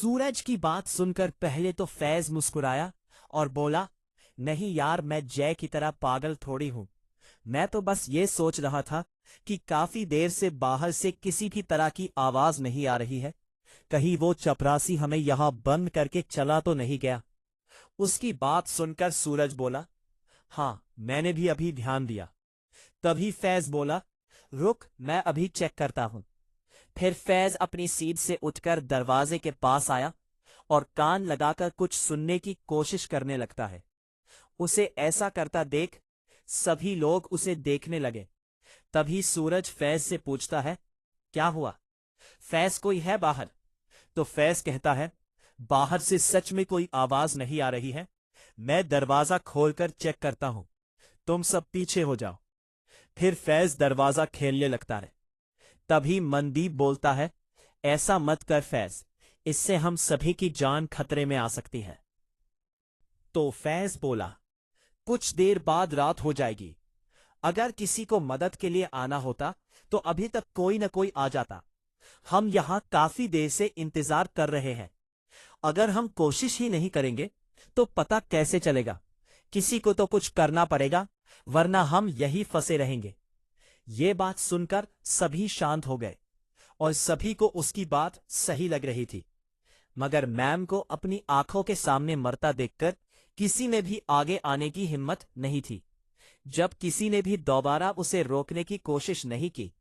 सूरज की बात सुनकर पहले तो फैज मुस्कुराया और बोला, नहीं यार, मैं जय की तरह पागल थोड़ी हूं। मैं तो बस ये सोच रहा था कि काफी देर से बाहर से किसी भी तरह की आवाज नहीं आ रही है। कहीं वो चपरासी हमें यहां बंद करके चला तो नहीं गया। उसकी बात सुनकर सूरज बोला, हाँ, मैंने भी अभी ध्यान दिया। तभी फैज बोला, रुक, मैं अभी चेक करता हूं। फिर फैज अपनी सीट से उठकर दरवाजे के पास आया और कान लगाकर कुछ सुनने की कोशिश करने लगता है। उसे ऐसा करता देख सभी लोग उसे देखने लगे। तभी सूरज फैज से पूछता है, क्या हुआ? फैज, कोई है बाहर? तो फैज कहता है, बाहर से सच में कोई आवाज नहीं आ रही है। मैं दरवाजा खोलकर चेक करता हूं, तुम सब पीछे हो जाओ। फिर फैज दरवाजा खेलने लगता है। तभी मनदीप बोलता है, ऐसा मत कर फैज, इससे हम सभी की जान खतरे में आ सकती है। तो फैज बोला, कुछ देर बाद रात हो जाएगी। अगर किसी को मदद के लिए आना होता तो अभी तक कोई न कोई आ जाता। हम यहां काफी देर से इंतजार कर रहे हैं। अगर हम कोशिश ही नहीं करेंगे तो पता कैसे चलेगा? किसी को तो कुछ करना पड़ेगा, वरना हम यही फंसे रहेंगे। ये बात सुनकर सभी शांत हो गए और सभी को उसकी बात सही लग रही थी। मगर मैम को अपनी आंखों के सामने मरता देखकर किसी में भी आगे आने की हिम्मत नहीं थी। जब किसी ने भी दोबारा उसे रोकने की कोशिश नहीं की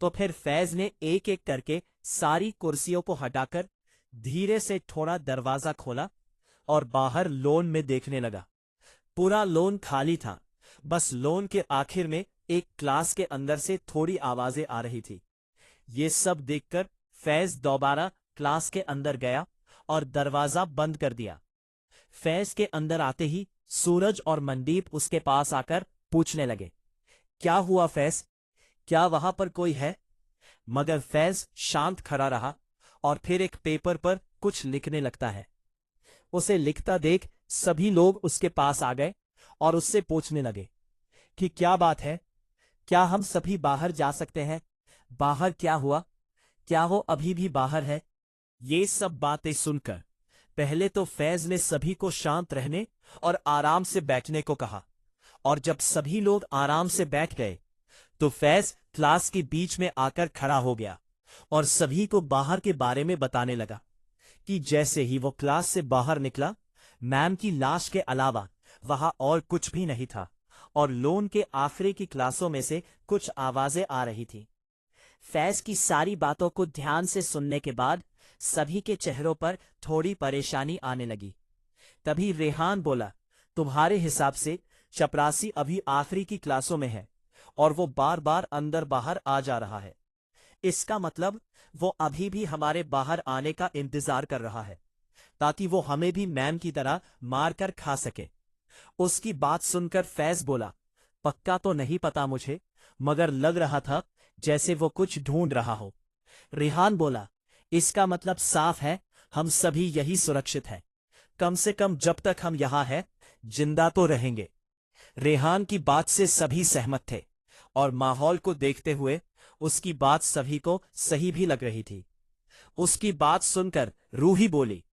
तो फिर फैज ने एक एक करके सारी कुर्सियों को हटाकर धीरे से थोड़ा दरवाजा खोला और बाहर लॉन में देखने लगा। पूरा लॉन खाली था। बस लॉन के आखिर में एक क्लास के अंदर से थोड़ी आवाजें आ रही थी। ये सब देखकर फैज दोबारा क्लास के अंदर गया और दरवाजा बंद कर दिया। फैज के अंदर आते ही सूरज और मनदीप उसके पास आकर पूछने लगे, क्या हुआ फैज, क्या वहां पर कोई है? मगर फैज शांत खड़ा रहा और फिर एक पेपर पर कुछ लिखने लगता है। उसे लिखता देख सभी लोग उसके पास आ गए और उससे पूछने लगे कि क्या बात है, क्या हम सभी बाहर जा सकते हैं? बाहर क्या हुआ? क्या वो अभी भी बाहर है? ये सब बातें सुनकर पहले तो फैज ने सभी को शांत रहने और आराम से बैठने को कहा, और जब सभी लोग आराम से बैठ गए तो फैज क्लास के बीच में आकर खड़ा हो गया और सभी को बाहर के बारे में बताने लगा कि जैसे ही वो क्लास से बाहर निकला, मैम की लाश के अलावा वहां और कुछ भी नहीं था और लोन के आखिरी की क्लासों में से कुछ आवाजें आ रही थी। फैज की सारी बातों को ध्यान से सुनने के बाद सभी के चेहरों पर थोड़ी परेशानी आने लगी। तभी रेहान बोला, तुम्हारे हिसाब से चपरासी अभी आखिरी की क्लासों में है और वो बार बार अंदर बाहर आ जा रहा है। इसका मतलब वो अभी भी हमारे बाहर आने का इंतजार कर रहा है ताकि वो हमें भी मैम की तरह मार कर खा सके। उसकी बात सुनकर फैज बोला, पक्का तो नहीं पता मुझे, मगर लग रहा था जैसे वो कुछ ढूंढ रहा हो। रेहान बोला, इसका मतलब साफ है, हम सभी यही सुरक्षित हैं। कम से कम जब तक हम यहां हैं जिंदा तो रहेंगे। रेहान की बात से सभी सहमत थे और माहौल को देखते हुए उसकी बात सभी को सही भी लग रही थी। उसकी बात सुनकर रूही बोली,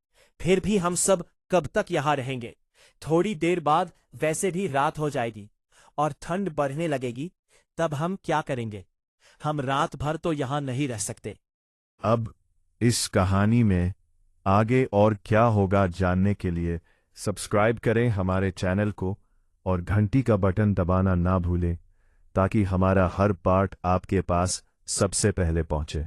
फिर भी हम सब कब तक यहां रहेंगे? थोड़ी देर बाद वैसे भी रात हो जाएगी और ठंड बढ़ने लगेगी, तब हम क्या करेंगे? हम रात भर तो यहां नहीं रह सकते। अब इस कहानी में आगे और क्या होगा जानने के लिए सब्सक्राइब करें हमारे चैनल को और घंटी का बटन दबाना ना भूलें ताकि हमारा हर पार्ट आपके पास सबसे पहले पहुंचे।